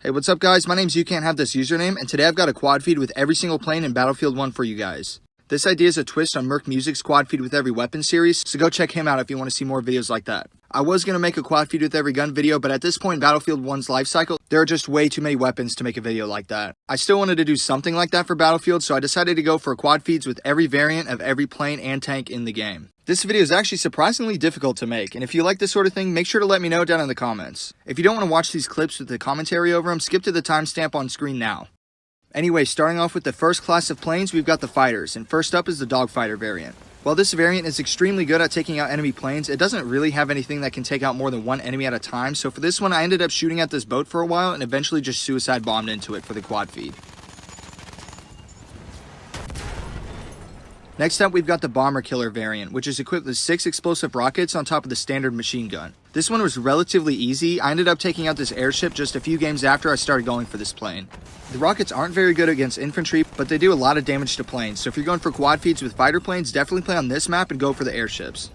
Hey, what's up guys? My name's youcanthavethisusername, and today I've got a quad feed with every single plane in Battlefield 1 for you guys. This idea is a twist on Merc Music's quad feed with every weapon series, so go check him out if you want to see more videos like that. I was going to make a quad feed with every gun video, but at this point in Battlefield 1's life cycle, there are just way too many weapons to make a video like that. I still wanted to do something like that for Battlefield, so I decided to go for quad feeds with every variant of every plane and tank in the game. This video is actually surprisingly difficult to make, and if you like this sort of thing, make sure to let me know down in the comments. If you don't want to watch these clips with the commentary over them, skip to the timestamp on screen now. Anyway, starting off with the first class of planes, we've got the fighters, and first up is the dogfighter variant. While this variant is extremely good at taking out enemy planes, it doesn't really have anything that can take out more than one enemy at a time, so for this one I ended up shooting at this boat for a while and eventually just suicide bombed into it for the quad feed. Next up, we've got the Bomber Killer variant, which is equipped with 6 explosive rockets on top of the standard machine gun. This one was relatively easy. I ended up taking out this airship just a few games after I started going for this plane. The rockets aren't very good against infantry, but they do a lot of damage to planes, so if you're going for quad feeds with fighter planes, definitely play on this map and go for the airships.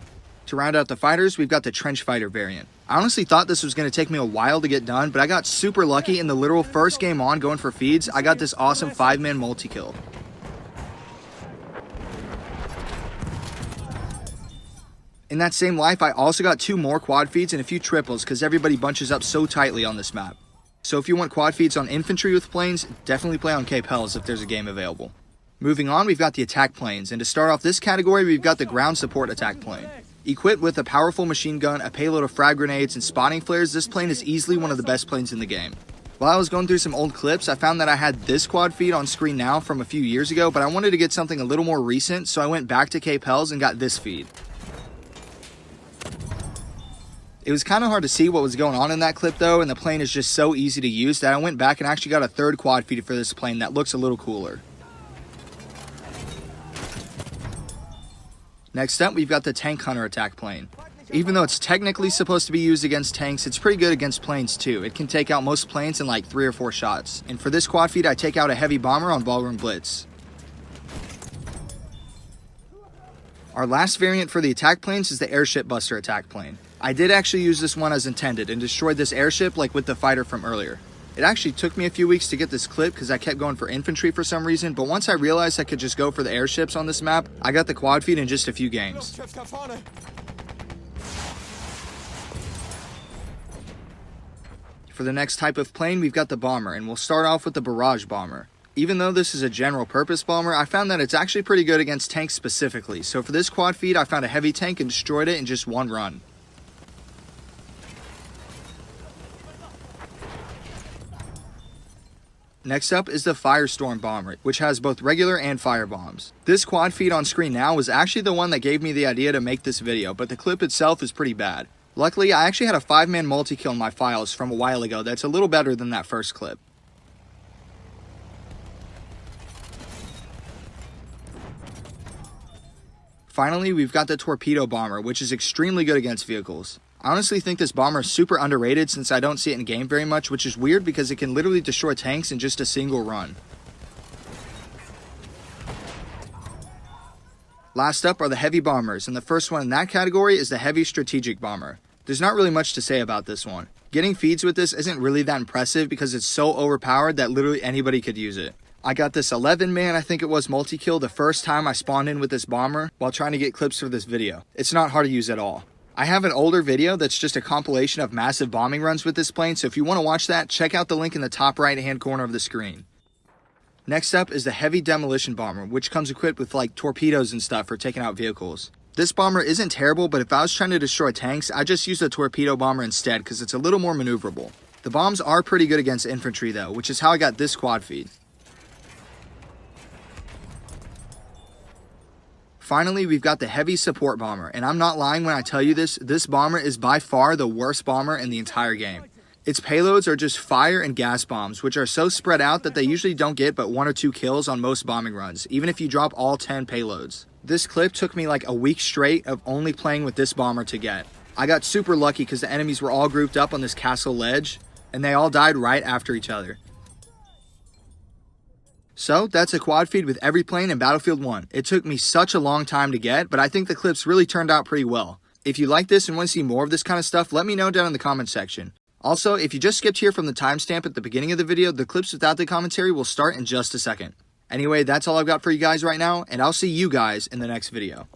To round out the fighters, we've got the Trench Fighter variant. I honestly thought this was going to take me a while to get done, but I got super lucky in the literal first game on going for feeds. I got this awesome 5-man multi-kill. In that same life, I also got 2 more quad feeds and a few triples because everybody bunches up so tightly on this map. So if you want quad feeds on infantry with planes, definitely play on Cape Hells if there's a game available. Moving on, we've got the attack planes, and to start off this category, we've got the ground support attack plane. Equipped with a powerful machine gun, a payload of frag grenades, and spotting flares, this plane is easily one of the best planes in the game. While I was going through some old clips, I found that I had this quad feed on screen now from a few years ago, but I wanted to get something a little more recent, so I went back to Cape Hells and got this feed. It was kind of hard to see what was going on in that clip though, and the plane is just so easy to use that I went back and actually got a third quad feed for this plane that looks a little cooler. Next up, we've got the Tank Hunter attack plane. Even though it's technically supposed to be used against tanks, it's pretty good against planes too. It can take out most planes in like 3 or 4 shots. And for this quad feed, I take out a heavy bomber on Ballroom Blitz. Our last variant for the attack planes is the Airship Buster attack plane. I did actually use this one as intended and destroyed this airship like with the fighter from earlier. It actually took me a few weeks to get this clip because I kept going for infantry for some reason, but once I realized I could just go for the airships on this map, I got the quad feed in just a few games. For the next type of plane, we've got the bomber, and we'll start off with the Barrage Bomber. Even though this is a general purpose bomber, I found that it's actually pretty good against tanks specifically, so for this quad feed I found a heavy tank and destroyed it in just one run. Next up is the Firestorm Bomber, which has both regular and fire bombs. This quad feed on screen now was actually the one that gave me the idea to make this video, but the clip itself is pretty bad. Luckily, I actually had a 5-man multi-kill in my files from a while ago that's a little better than that first clip. Finally, we've got the Torpedo Bomber, which is extremely good against vehicles. I honestly think this bomber is super underrated since I don't see it in game very much, which is weird because it can literally destroy tanks in just a single run. Last up are the Heavy Bombers, and the first one in that category is the Heavy Strategic Bomber. There's not really much to say about this one. Getting feeds with this isn't really that impressive because it's so overpowered that literally anybody could use it. I got this 11-man, I think it was, multi-kill the first time I spawned in with this bomber while trying to get clips for this video. It's not hard to use at all. I have an older video that's just a compilation of massive bombing runs with this plane, so if you want to watch that, check out the link in the top right hand corner of the screen. Next up is the Heavy Demolition Bomber, which comes equipped with like torpedoes and stuff for taking out vehicles. This bomber isn't terrible, but if I was trying to destroy tanks, I just use a torpedo bomber instead because it's a little more maneuverable. The bombs are pretty good against infantry though, which is how I got this quad feed. Finally, we've got the Heavy Support Bomber, and I'm not lying when I tell you this bomber is by far the worst bomber in the entire game. Its payloads are just fire and gas bombs, which are so spread out that they usually don't get but 1 or 2 kills on most bombing runs, even if you drop all 10 payloads. This clip took me like a week straight of only playing with this bomber to get. I got super lucky because the enemies were all grouped up on this castle ledge, and they all died right after each other. So, that's a quad feed with every plane in Battlefield 1. It took me such a long time to get, but I think the clips really turned out pretty well. If you like this and want to see more of this kind of stuff, let me know down in the comment section. Also, if you just skipped here from the timestamp at the beginning of the video, the clips without the commentary will start in just a second. Anyway, that's all I've got for you guys right now, and I'll see you guys in the next video.